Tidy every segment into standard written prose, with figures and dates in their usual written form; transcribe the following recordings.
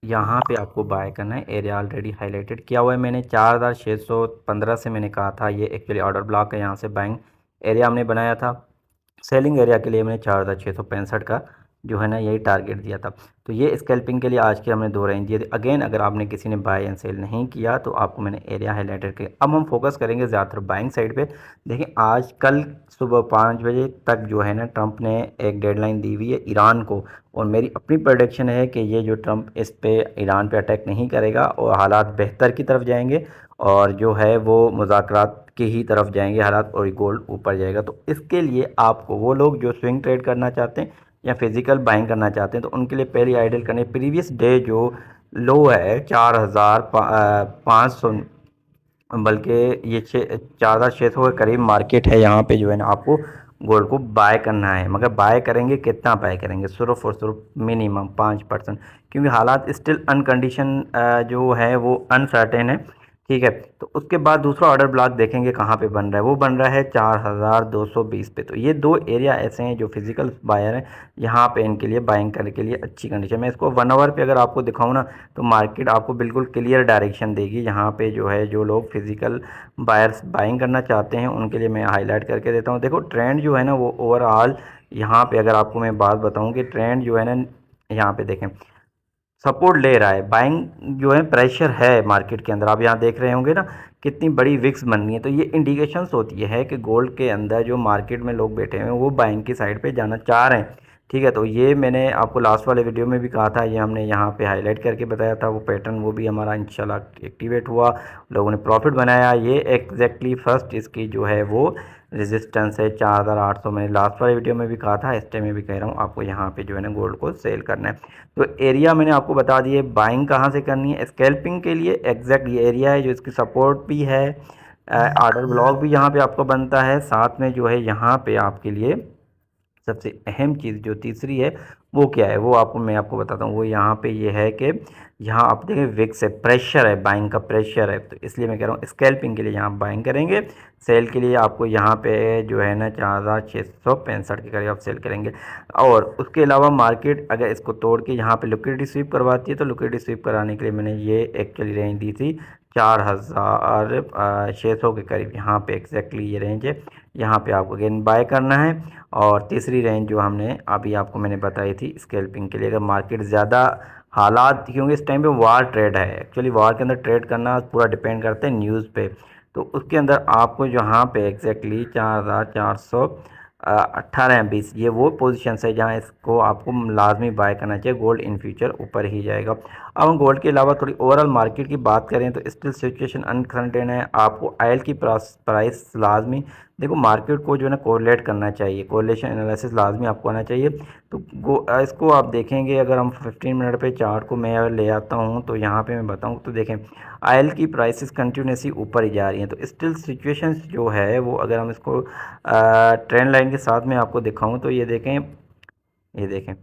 यहाँ पे आपको बाय करना है। एरिया ऑलरेडी हाईलाइटेड किया हुआ है मैंने, 4615 से मैंने कहा था। ये एक्चुअली ऑर्डर ब्लॉक है, यहाँ से बाइंग एरिया हमने बनाया था। सेलिंग एरिया के लिए मैंने 4665 का जो है ना यही टारगेट दिया था। तो ये स्कैल्पिंग के लिए आज के हमने 2 रेंज दिए थे। अगेन अगर आपने किसी ने बाय एंड सेल नहीं किया तो आपको मैंने एरिया हाईलाइटेड किया। अब हम फोकस करेंगे ज़्यादातर बाइंग साइड पे। देखिए आज कल सुबह 5 बजे तक जो है ना ट्रंप ने एक डेडलाइन दी हुई है ईरान को, और मेरी अपनी प्रोडिक्शन है कि ये जो ट्रंप इस पे ईरान पे अटैक नहीं करेगा और हालात बेहतर की तरफ जाएंगे, और जो है वो मुज़ाकरात की ही तरफ जाएंगे हालात, और गोल्ड ऊपर जाएगा। तो इसके लिए आपको वो लोग जो स्विंग ट्रेड करना चाहते हैं या फिजिकल बाइंग करना चाहते हैं तो उनके लिए पहली आइडल करने प्रीवियस डे जो लो है 4500, बल्कि ये 4600 के करीब मार्केट है। यहाँ पे जो है ना आपको गोल्ड को बाय करना है, मगर बाय करेंगे कितना बाय करेंगे, सिर्फ और सिर्फ मिनिमम 5%, क्योंकि हालात स्टिल अनकंडीशन जो है वो अनसर्टेन है। ठीक है, तो उसके बाद दूसरा ऑर्डर ब्लॉक देखेंगे कहाँ पे बन रहा है, वो बन रहा है 4220 पे। तो ये 2 एरिया ऐसे हैं जो फिजिकल बायर हैं, यहाँ पे इनके लिए बाइंग करने के लिए अच्छी कंडीशन। मैं इसको 1 आवर पे अगर आपको दिखाऊँ ना तो मार्केट आपको बिल्कुल क्लियर डायरेक्शन देगी। यहाँ पे जो है जो लोग फिजिकल बायर्स बाइंग करना चाहते हैं उनके लिए मैं हाईलाइट करके देता हूँ। देखो ट्रेंड जो है ना वो ओवरऑल यहाँ पे अगर आपको मैं बात बताऊँ कि ट्रेंड जो है ना यहाँ पे देखें सपोर्ट ले रहा है, बाइंग जो है प्रेशर है मार्केट के अंदर। आप यहाँ देख रहे होंगे ना कितनी बड़ी विक्स बन रही है। तो ये इंडिकेशंस होती है कि गोल्ड के अंदर जो मार्केट में लोग बैठे हुए हैं वो बाइंग की साइड पे जाना चाह रहे हैं। ठीक है, तो ये मैंने आपको लास्ट वाले वीडियो में भी कहा था, ये हमने यहाँ पे हाईलाइट करके बताया था वो पैटर्न, वो भी हमारा इंशाल्लाह एक्टिवेट हुआ, लोगों ने प्रॉफिट बनाया। ये एग्जैक्टली फर्स्ट इसकी जो है वो रेजिस्टेंस है 4800। मैंने लास्ट वाले वीडियो में भी कहा था, इस टाइम में भी कह रहा हूँ आपको यहाँ पे जो है ना गोल्ड को सेल करना है। तो एरिया मैंने आपको बता दिए, बाइंग कहाँ से करनी है स्कैल्पिंग के लिए एग्जैक्ट ये एरिया है जो इसकी सपोर्ट भी है। ऑर्डर ब्लॉक भी यहाँ पे आपको बनता है, साथ में जो है यहाँ पे आपके लिए सबसे अहम चीज़ जो तीसरी है वो क्या है, वो आपको मैं आपको बताता हूँ। वो यहाँ पे ये है कि यहाँ आप देखें विक्स है, प्रेशर है, बाइंग का प्रेशर है। तो इसलिए मैं कह रहा हूँ स्कैल्पिंग के लिए यहाँ बाइंग करेंगे, सेल के लिए आपको यहाँ पे जो है ना 4665 के करीब आप सेल करेंगे। और उसके अलावा मार्केट अगर इसको तोड़ के यहाँ पे लिक्विडिटी स्वीप करवाती है तो लिक्विडिटी स्वीप कराने के लिए मैंने ये एक्चुअली रेंज दी थी 4600 के करीब। यहाँ पे एग्जैक्टली ये रेंज है, यहाँ पे आपको अगेन बाय करना है। और तीसरी रेंज जो हमने अभी आपको मैंने बताई थी स्कैल्पिंग के लिए, अगर मार्केट ज़्यादा हालात, क्योंकि इस टाइम पे वार ट्रेड है, एक्चुअली वार के अंदर ट्रेड करना पूरा डिपेंड करता है न्यूज़ पे। तो उसके अंदर आपको जहाँ पे एग्जैक्टली 4418 या 20 ये वो पोजीशन है जहाँ इसको आपको लाजमी बाय करना चाहिए। गोल्ड इन फ्यूचर ऊपर ही जाएगा। अब हम गोल्ड के अलावा थोड़ी ओवरऑल मार्केट की बात करें तो स्टिल सिचुएशन अनसर्टेन है। आपको ऑयल की प्राइस लाजमी देखो, मार्केट को जो है ना कोरिलेट करना चाहिए, कोरिलेशन एनालिसिस लाजमी आपको आना चाहिए। तो इसको आप देखेंगे, अगर हम 15 मिनट पे चार्ट को मैं अगर ले आता हूँ तो यहाँ पे मैं बताऊँ तो देखें ऑयल की प्राइसेस कंटिन्यूसली ऊपर ही जा रही हैं। तो स्टिल सिचुएशंस जो है वो अगर हम इसको ट्रेंड लाइन के साथ में आपको दिखाऊँ तो ये देखें, ये देखें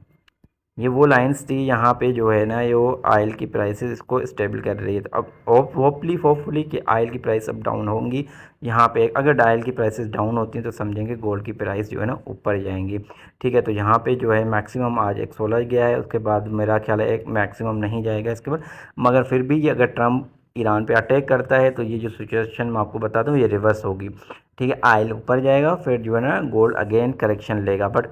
ये वो लाइंस थी यहाँ पे जो है ना ये वो ऑयल की प्राइसेस इसको स्टेबल कर रही है। तो अब होपफुली कि ऑयल की प्राइस अब डाउन होंगी। यहाँ पे अगर ऑयल की प्राइसेस डाउन होती हैं तो समझेंगे गोल्ड की प्राइस जो है ना ऊपर जाएंगी। ठीक है, तो यहाँ पे जो है मैक्सिमम आज 116 गया है, उसके बाद मेरा ख्याल है एक मैक्सिमम नहीं जाएगा इसके बाद। मगर फिर भी ये अगर ट्रम्प ईरान पे अटैक करता है तो ये जो सिचुएशन मैं आपको बताता हूँ ये रिवर्स होगी। ठीक है, ऑयल ऊपर जाएगा, फिर जो है ना गोल्ड अगेन करेक्शन लेगा। बट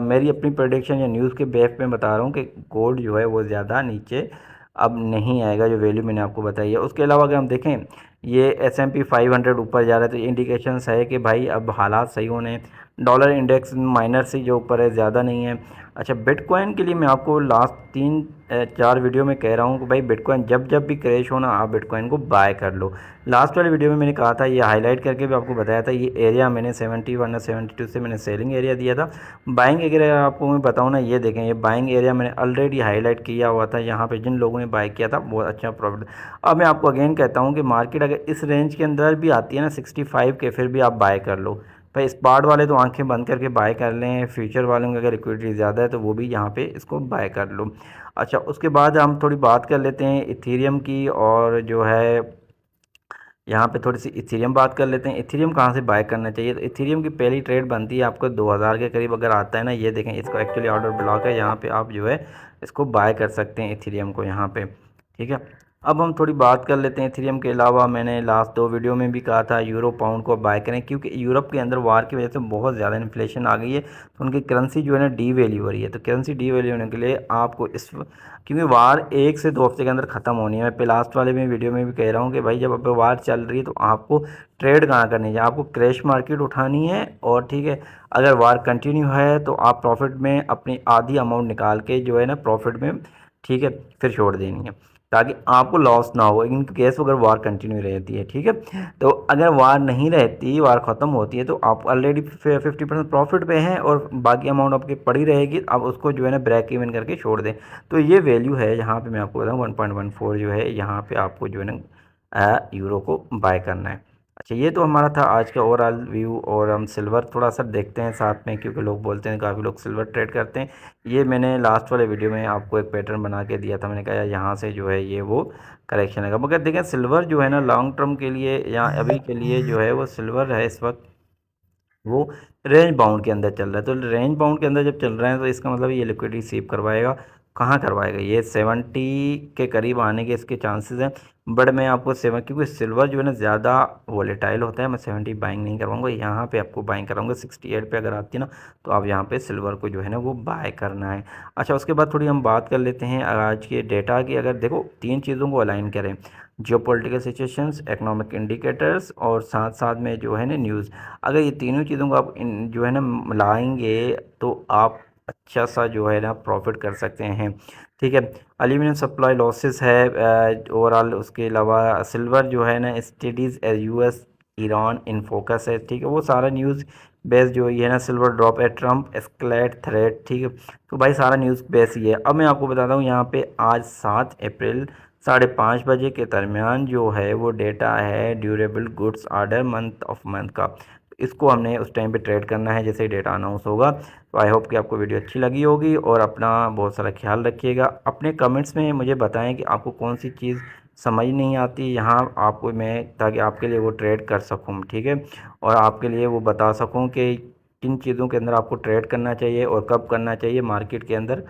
मेरी अपनी प्रोडिक्शन या न्यूज़ के बेस पे बता रहा हूँ कि गोल्ड जो है वो ज़्यादा नीचे अब नहीं आएगा, जो वैल्यू मैंने आपको बताई है। उसके अलावा अगर हम देखें ये S&P 500 ऊपर जा रहा है तो ये इंडिकेशंस है कि भाई अब हालात सही होने हैं। डॉलर इंडेक्स माइनर से जो ऊपर है, ज़्यादा नहीं है। अच्छा, बिटकॉइन के लिए मैं आपको लास्ट 3-4 वीडियो में कह रहा हूँ कि भाई बिटकॉइन जब जब भी क्रैश हो ना आप बिटकॉइन को बाय कर लो। लास्ट वाले वीडियो में मैंने कहा था, ये हाईलाइट करके भी आपको बताया था, ये एरिया मैंने 71 या 72 से मैंने सेलिंग एरिया दिया था। बाइंग एरिया आपको मैं बताऊँ ना, ये देखें ये बाइंग एरिया मैंने ऑलरेडी हाईलाइट किया हुआ था। यहाँ पे जिन लोगों ने बाय किया था बहुत अच्छा प्रॉफिट। अब मैं आपको अगेन कहता हूँ कि मार्केट अगर इस रेंज के अंदर भी आती है ना 65 के, फिर भी आप बाय कर लो भाई। स्पॉट वाले तो आंखें बंद करके बाय कर लें, फ्यूचर वालों की अगर लिक्विडिटी ज़्यादा है तो वो भी यहाँ पे इसको बाय कर लो। अच्छा, उसके बाद हम थोड़ी बात कर लेते हैं इथेरियम की, और जो है यहाँ पे थोड़ी सी इथेरियम बात कर लेते हैं। इथेरियम कहाँ से बाय करना चाहिए, तो इथेरियम की पहली ट्रेड बनती है आपको 2000 के करीब अगर आता है ना, ये देखें इसको एक्चुअली ऑर्डर ब्लॉक है, यहाँ पे आप जो है इसको बाय कर सकते हैं इथेरियम को यहाँ पे, ठीक है। अब हम थोड़ी बात कर लेते हैं इथेरियम के अलावा, मैंने लास्ट 2 वीडियो में भी कहा था यूरो पाउंड को बाय करें, क्योंकि यूरोप के अंदर वार की वजह से बहुत ज़्यादा इन्फ्लेशन आ गई है, तो उनकी करेंसी जो है ना डी वैल्यू हो रही है। तो करेंसी डी वैल्यू होने के लिए आपको इस, क्योंकि वार 1 से 2 हफ्ते के अंदर ख़त्म होनी है। मैं पे लास्ट वाले में वीडियो में भी कह रहा हूँ कि भाई जब अब वार चल रही है तो आपको ट्रेड कहाँ करनी है, आपको क्रैश मार्केट उठानी है, और ठीक है अगर वार कंटिन्यू है तो आप प्रॉफिट में अपनी आधी अमाउंट निकाल के जो है ना प्रॉफिट में, ठीक है, फिर छोड़ देनी है, ताकि आपको लॉस ना हो इन केस अगर वार कंटिन्यू रहती है, ठीक है। तो अगर वार नहीं रहती, वार ख़त्म होती है, तो आप ऑलरेडी 50% प्रॉफिट पे हैं और बाकी अमाउंट आपकी पड़ी रहेगी, आप उसको जो है ना ब्रेक इवन करके छोड़ दें। तो ये वैल्यू है यहाँ पे, मैं आपको बताऊँ 1.14 जो है यहाँ पे आपको जो है ना यूरो को बाय करना है। अच्छा, ये तो हमारा था आज का ओवरऑल व्यू, और हम सिल्वर थोड़ा सा देखते हैं साथ में, क्योंकि लोग बोलते हैं काफ़ी लोग सिल्वर ट्रेड करते हैं। ये मैंने लास्ट वाले वीडियो में आपको एक पैटर्न बना के दिया था, मैंने कहा यार यहाँ से जो है ये वो करेक्शन है, मगर देखें सिल्वर जो है ना लॉन्ग टर्म के लिए या अभी के लिए जो है वो सिल्वर है इस वक्त वो रेंज बाउंड के अंदर चल रहा है। तो रेंज बाउंड के अंदर जब चल रहा है तो इसका मतलब ये लिक्विडिटी सीप करवाएगा। कहाँ करवाएगा, ये 70 के करीब आने के इसके चांसेस हैं। बट मैं आपको सेवन, क्योंकि सिल्वर जो है ना ज़्यादा वोलेटाइल होता है, मैं 70 बाइंग नहीं करवाऊंगा, यहाँ पे आपको बाइंग कराऊंगा 68 पे अगर आती है ना, तो आप यहाँ पे सिल्वर को जो है ना वो बाय करना है। अच्छा, उसके बाद थोड़ी हम बात कर लेते हैं आज के डेटा की। अगर देखो 3 चीज़ों को अलाइन करें, जियोपॉलिटिकल सिचुएशंस, इकोनॉमिक इंडिकेटर्स और साथ साथ में जो है ना न्यूज़, अगर ये तीनों चीज़ों को आप जो है ना मिलाएंगे तो आप अच्छा सा जो है ना प्रॉफिट कर सकते हैं, ठीक है। एल्यूमिनियम सप्लाई लॉसेस है ओवरऑल, उसके अलावा सिल्वर जो है ना studies US Iran in focus है, ठीक है। वो सारा न्यूज़ बेस जो ये है ना, सिल्वर ड्रॉप है, ट्रम्प एस्केलेट थ्रेट, ठीक है। तो भाई सारा न्यूज़ बेस ही है। अब मैं आपको बताता हूँ यहाँ पे आज 7 अप्रैल 5:30 बजे के दरमियान जो है वो डेटा है durable goods order month of month का। इसको हमने उस टाइम पे ट्रेड करना है जैसे ही डेटा अनाउंस होगा। तो आई होप कि आपको वीडियो अच्छी लगी होगी, और अपना बहुत सारा ख्याल रखिएगा। अपने कमेंट्स में मुझे बताएं कि आपको कौन सी चीज़ समझ नहीं आती यहाँ आपको, मैं ताकि आपके लिए वो ट्रेड कर सकूँ, ठीक है, और आपके लिए वो बता सकूँ कि किन चीज़ों के अंदर आपको ट्रेड करना चाहिए और कब करना चाहिए मार्केट के अंदर।